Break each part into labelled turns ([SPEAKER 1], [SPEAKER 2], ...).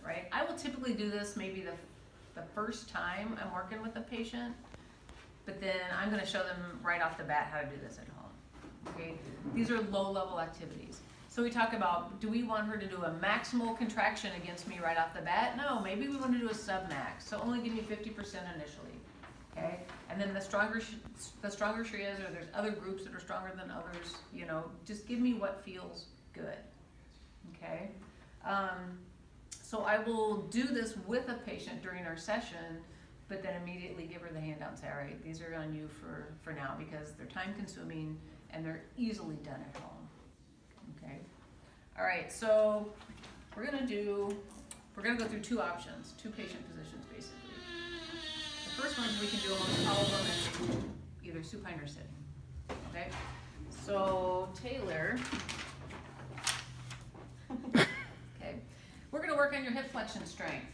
[SPEAKER 1] right? I will typically do this maybe the first time I'm working with a patient, but then I'm gonna show them right off the bat how to do this at home, okay? These are low-level activities. So we talk about, do we want her to do a maximal contraction against me right off the bat? No, maybe we want to do a sub-max, so only give me 50% initially, okay? And then the stronger she is, or there's other groups that are stronger than others, you know, just give me what feels good, okay? So I will do this with a patient during our session, but then immediately give her the handout and say, all right, these are on you for now, because they're time consuming and they're easily done at home, okay? All right, so we're gonna go through two options, two patient positions basically. The first one is we can do almost all of them in either supine or sitting, okay? So Taylor, okay, we're gonna work on your hip flexion strength,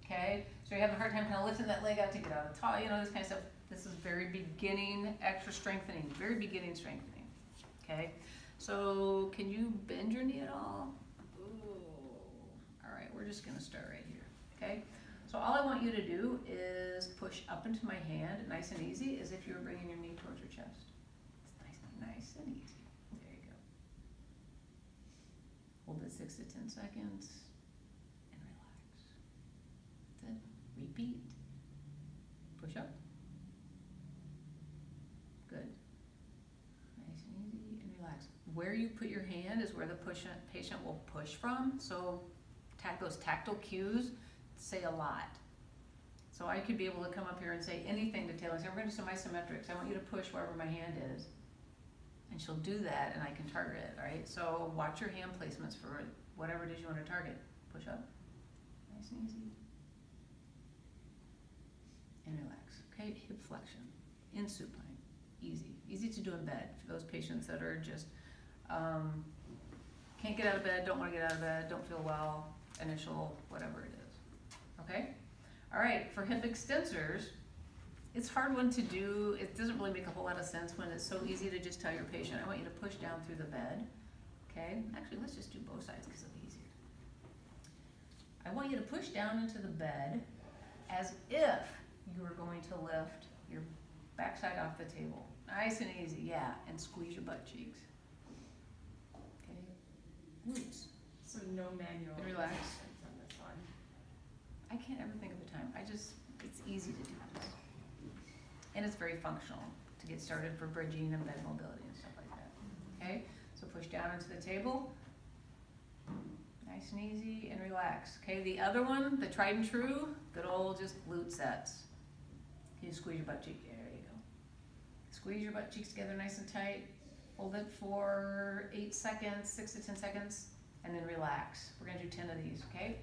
[SPEAKER 1] okay? So you're having a hard time kind of lifting that leg out to get out of the tall, you know, this kind of stuff. This is very beginning extra strengthening, very beginning strengthening, okay? So can you bend your knee at all? Ooh. All right, we're just gonna start right here, okay? So all I want you to do is push up into my hand, nice and easy, as if you were bringing your knee towards your chest. It's nice and easy. There you go. Hold it 6 to 10 seconds and relax. That's it. Repeat. Push up. Good. Nice and easy and relax. Where you put your hand is where the patient will push from. So those tactile cues say a lot. So I could be able to come up here and say anything to Taylor. Say, we're going to do some isometrics. I want you to push wherever my hand is. And she'll do that and I can target it, right? So watch your hand placements for whatever it is you want to target. Push up. Nice and easy. And relax. Okay, hip flexion in supine. Easy. Easy to do in bed for those patients that are just can't get out of bed, don't want to get out of bed, don't feel well, initial, whatever it is. Okay? All right, for hip extensors, it's a hard one to do. It doesn't really make a whole lot of sense when it's so easy to just tell your patient, I want you to push down through the bed. Okay? Actually, let's just do both sides because it'll be easier. I want you to push down into the bed as if you were going to lift your backside off the table. Nice and easy, yeah, and squeeze your butt cheeks. Okay? Glutes.
[SPEAKER 2] So no manual.
[SPEAKER 1] And relax.
[SPEAKER 2] On this one.
[SPEAKER 1] I can't ever think of a time. It's easy to do this. And it's very functional to get started for bridging and bed mobility and stuff like that. Okay? So push down into the table. Nice and easy and relax. Okay, the other one, the tried and true, good old just glute sets. You squeeze your butt cheek. There you go. Squeeze your butt cheeks together nice and tight. Hold it for 8 seconds, 6 to 10 seconds, and then relax. We're gonna do 10 of these, okay?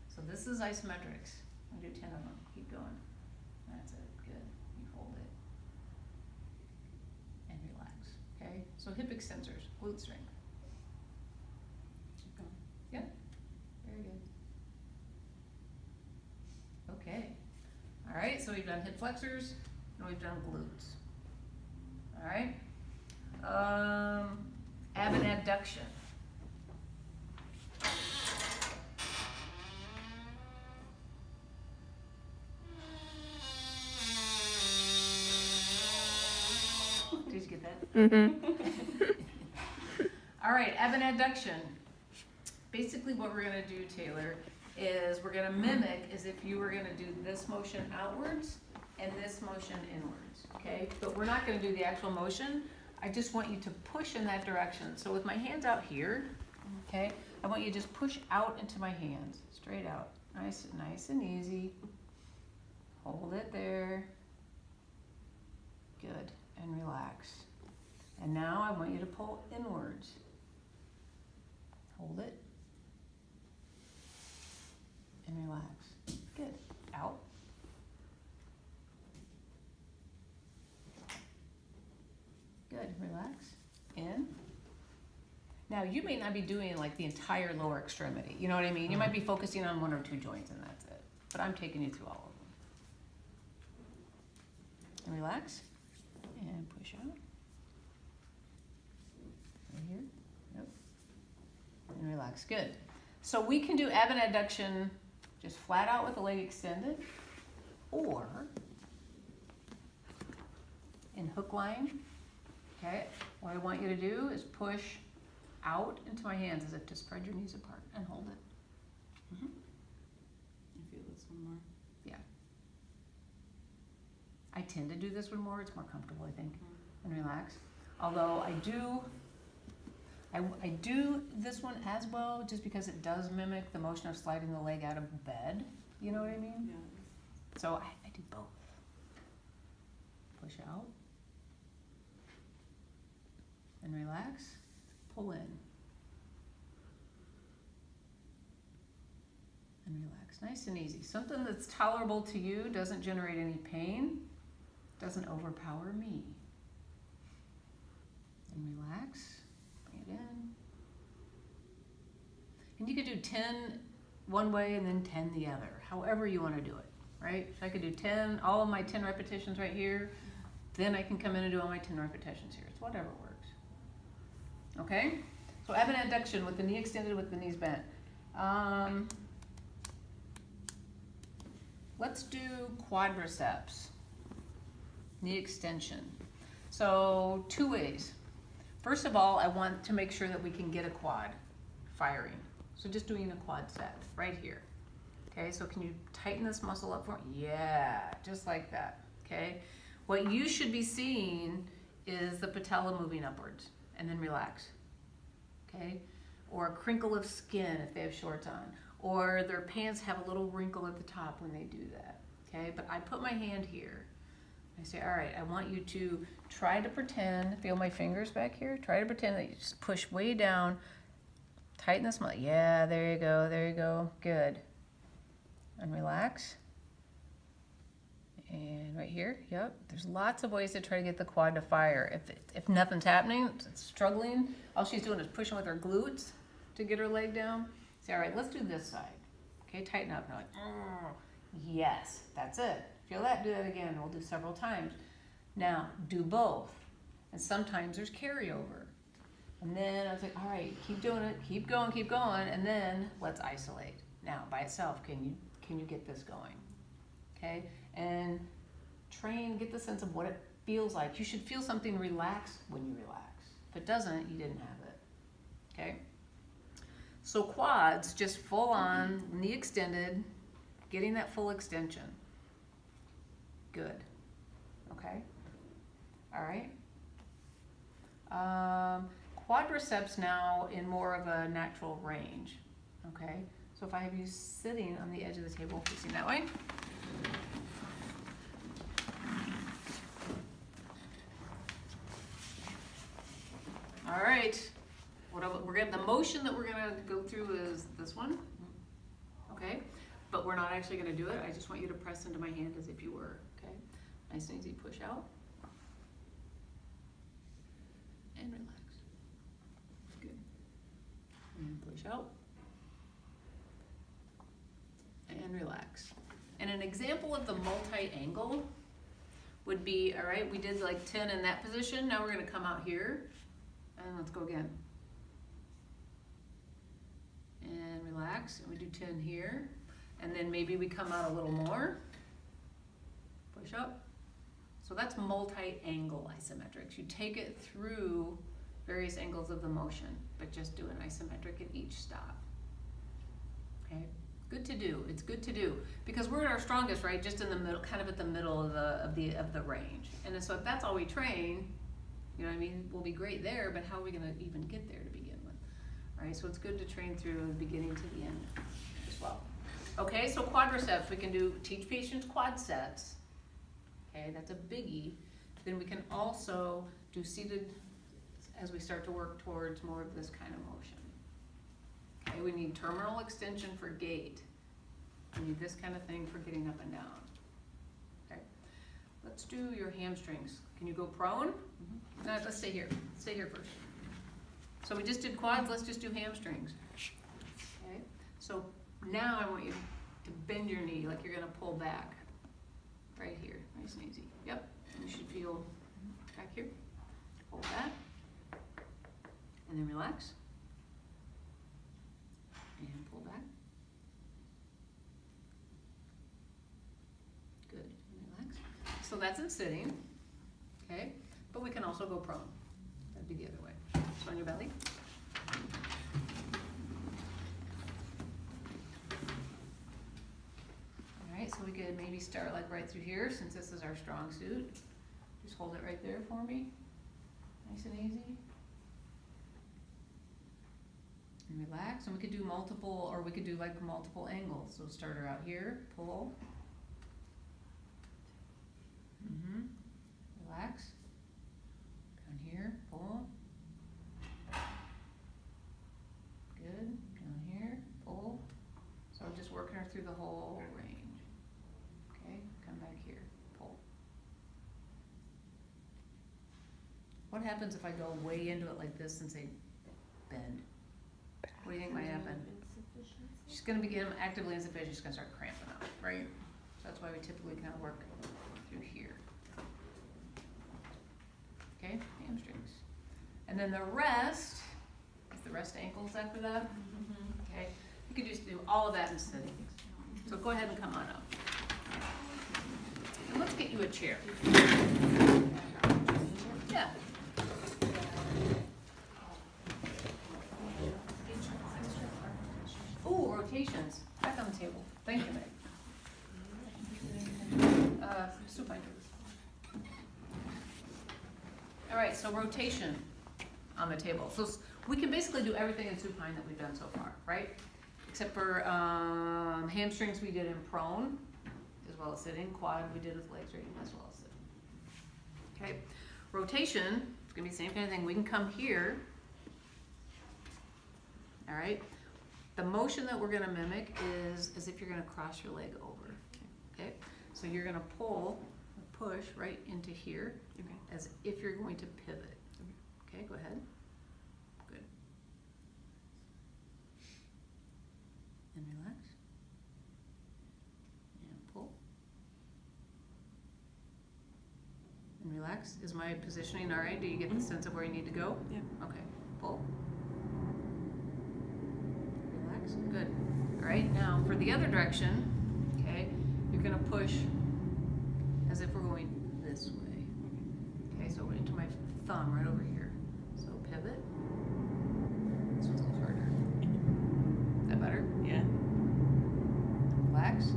[SPEAKER 1] So this is isometrics. I'm gonna do 10 of them. Keep going. That's it. Good. You hold it. And relax. Okay? So hip extensors, glute strength.
[SPEAKER 2] Keep going.
[SPEAKER 1] Yeah. Very good. Okay. All right, so we've done hip flexors and we've done glutes. All right. Ab and adduction. Did you get that?
[SPEAKER 3] Mm-hmm.
[SPEAKER 1] All right, ab and adduction. Basically what we're gonna do, Taylor, is we're gonna mimic as if you were gonna do this motion outwards and this motion inwards, okay? But we're not gonna do the actual motion. I just want you to push in that direction. So with my hands out here, okay, I want you to just push out into my hands, straight out. Nice and easy. Hold it there. Good, and relax. And now I want you to pull inwards. Hold it. And relax. Good. Out. Good. Relax. In. Now you may not be doing like the entire lower extremity. You know what I mean? You might be focusing on 1 or 2 joints and that's it. But I'm taking you through all of them. And relax. And push out. Right here. Yep. And relax. Good. So we can do ab and adduction just flat out with the leg extended, or in hook line. Okay, what I want you to do is push out into my hands as if to spread your knees apart and hold it.
[SPEAKER 2] I feel this one more.
[SPEAKER 1] Yeah. I tend to do this one more, it's more comfortable, I think, and relax. Although I do this one as well, just because it does mimic the motion of sliding the leg out of bed. You know what I mean?
[SPEAKER 2] Yeah.
[SPEAKER 1] So I do both. Push out. And relax. Pull in. And relax. Nice and easy. Something that's tolerable to you, doesn't generate any pain, doesn't overpower me. And relax. Bring it in. And you could do 10 one way and then 10 the other, however you want to do it, right? So I could do 10, all of my 10 repetitions right here, then I can come in and do all my 10 repetitions here. It's whatever works. Okay? So ab and adduction with the knee extended, with the knees bent. Let's do quadriceps, knee extension. So 2 ways. First of all, I want to make sure that we can get a quad firing. So just doing a quad set right here. Okay, so can you tighten this muscle up for me? Yeah, just like that. Okay, what you should be seeing is the patella moving upwards, and then relax. Okay, or a crinkle of skin if they have shorts on, or their pants have a little wrinkle at the top when they do that. Okay, but I put my hand here. I say, all right, I want you to try to pretend, feel my fingers back here, try to pretend that you just push way down, tighten this muscle. Yeah, there you go, good. And relax. And right here, yep, there's lots of ways to try to get the quad to fire. If nothing's happening, it's struggling, all she's doing is pushing with her glutes to get her leg down. Say, all right, let's do this side. Okay, tighten up. And like, yes, that's it. Feel that? Do that again. We'll do several times. Now, do both. And sometimes there's carryover. And then I was like, all right, keep doing it, keep going, and then let's isolate. Now, by itself, can you get this going? Okay, and train, get the sense of what it feels like. You should feel something relaxed when you relax. If it doesn't, you didn't have it. Okay, so quads, just full on, knee extended, getting that full extension. Good. Okay, all right. Quadriceps now in more of a natural range. Okay, so if I have you sitting on the edge of the table facing that way. All right, the motion that we're gonna go through is this one, okay? But we're not actually gonna do it. I just want you to press into my hand as if you were, okay? Nice and easy, push out. And relax. Good. And push out. And relax. And an example of the multi-angle would be, all right, we did like 10 in that position. Now we're gonna come out here and let's go again. And relax, and we do 10 here. And then maybe we come out a little more. Push up. So that's multi-angle isometrics. You take it through various angles of the motion, but just do an isometric at each stop. Okay, good to do. It's good to do because we're at our strongest, right? Just in the middle, kind of at the middle of the range. And so if that's all we train, you know what I mean, we'll be great there. But how are we going to even get there to begin with? All right. So it's good to train through the beginning to the end as well. Okay. So quadriceps, we can teach patients quad sets. Okay, that's a biggie. Then we can also do seated as we start to work towards more of this kind of motion. Okay, we need terminal extension for gait. We need this kind of thing for getting up and down. Okay, let's do your hamstrings. Can you go prone? No, let's stay here. Stay here first. So we just did quads, let's just do hamstrings. Okay, so now I want you to bend your knee like you're gonna pull back. Right here, nice and easy. Yep, you should feel back here. Hold that. And then relax. And pull that's in sitting, okay? But we can also go prone. That'd be the other way. So on your belly. All right, so we could maybe start like right through here, since this is our strong suit. Just hold it right there for me. Nice and easy. And relax, and we could do multiple, or we could do like multiple angles. So start her out here, pull. Relax. Down here, pull. Good. Down here, pull. So just working her through the whole range. Okay, come back here, pull. What happens if I go way into it like this and say bend? What do you think might happen? She's going to begin actively insufficient. She's going to start cramping up, right? So that's why we typically kind of work through here. Okay, hamstrings. And then the rest, is the rest ankles after that? Okay, you could just do all of that in sitting. So go ahead and come on up. And let's get you a chair. Yeah. Ooh, rotations. Back on the table. Thank you, Meg. Supine. All right, so rotation on the table. So we can basically do everything in supine that we've done so far, right? Except for hamstrings we did in prone, as well as sitting. Quad we did with legs raised, as well as sitting. Okay, rotation, it's gonna be the same kind of thing. We can come here, all right? The motion that we're gonna mimic is as if you're gonna cross your leg over, okay? So you're gonna pull, push right into here, as if you're going to pivot. Okay, go ahead. Good. And relax. And pull. And relax. Is my positioning all right? Do you get the sense of where you need to go?
[SPEAKER 2] Yeah.
[SPEAKER 1] Okay, pull. Relax, good. All right, now for the other direction, okay, you're gonna push as if we're going this way. Okay, so into my thumb right over here. So pivot. This one's a little harder. Is that better?
[SPEAKER 2] Yeah.
[SPEAKER 1] Relax.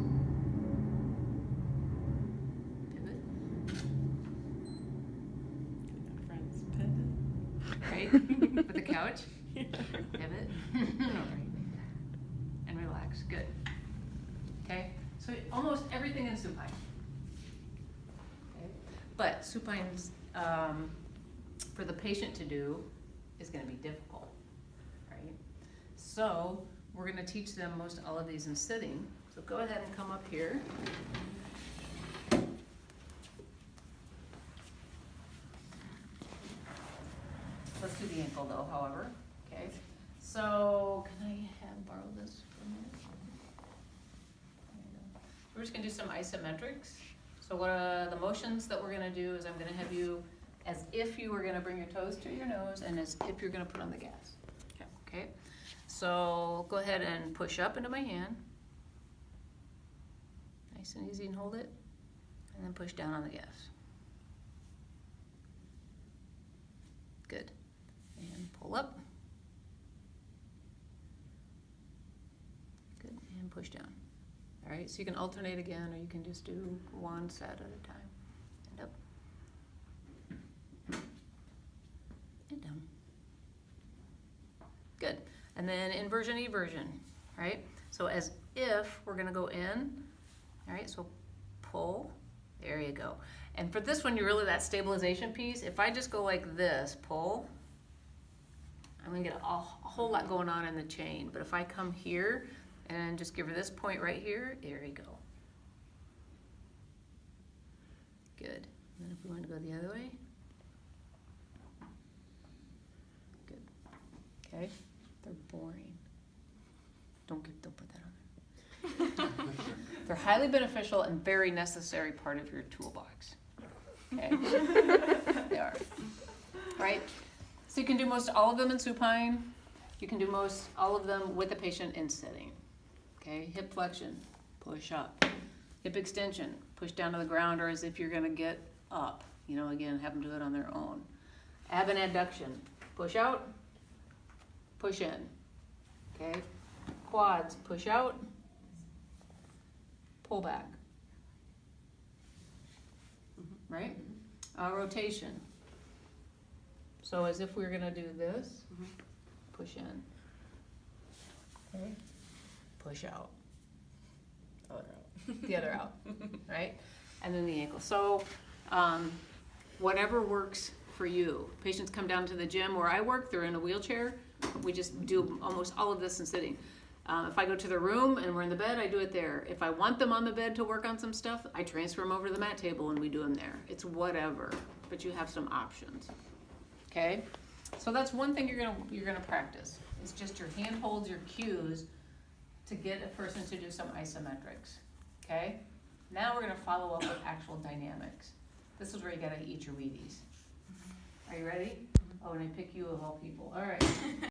[SPEAKER 1] Pivot.
[SPEAKER 2] Friends, pivot.
[SPEAKER 1] Right? With the couch.
[SPEAKER 2] Yeah.
[SPEAKER 1] Pivot. And relax. Good. Okay? So almost everything in supine. Okay? But supine's for the patient to do is going to be difficult, right? So we're going to teach them most all of these in sitting. So go ahead and come up here. Let's do the ankle though, however. Okay. So can I borrow this for a minute? There you go. We're just going to do some isometrics. So what the motions that we're going to do is I'm going to have you as if you were going to bring your toes to your nose and as if you're going to put on the gas. Okay. So go ahead and push up into my hand. Nice and easy, and hold it. And then push down on the gas. Good. And pull up. Good. And push down. All right, so you can alternate again, or you can just do one set at a time. And up. And down. Good. And then inversion, eversion, right? So as if we're gonna go in, all right, so pull, there you go. And for this one, you're really that stabilization piece. If I just go like this, pull, I'm gonna get a whole lot going on in the chain. But if I come here, and just give her this point right here, there you go. Good. And then if we want to go the other way. Good. Okay. They're boring. Don't put that on there. They're highly beneficial and very necessary part of your toolbox. Okay. They are. Right? So you can do most all of them in supine. You can do most all of them with the patient in sitting. Okay, hip flexion, push up. Hip extension, push down to the ground, or as if you're gonna get up. You know, again, have them do it on their own. Ab and adduction, push out, push in, okay? Quads, push out, pull back. Right? Rotation. So as if we were gonna do this, push in. Okay? Push out. The other out, right? And then the ankle. So, whatever works for you. Patients come down to the gym where I work, they're in a wheelchair. We just do almost all of this in sitting. If I go to the room and we're in the bed, I do it there. If I want them on the bed to work on some stuff, I transfer them over to the mat table and we do them there. It's whatever, but you have some options. Okay? So that's one thing you're gonna practice. It's just your hand holds, your cues to get a person to do some isometrics. Okay? Now we're gonna follow up with actual dynamics. This is where you gotta eat your Wheaties. Are you ready? Oh, and I pick you of all people. All right.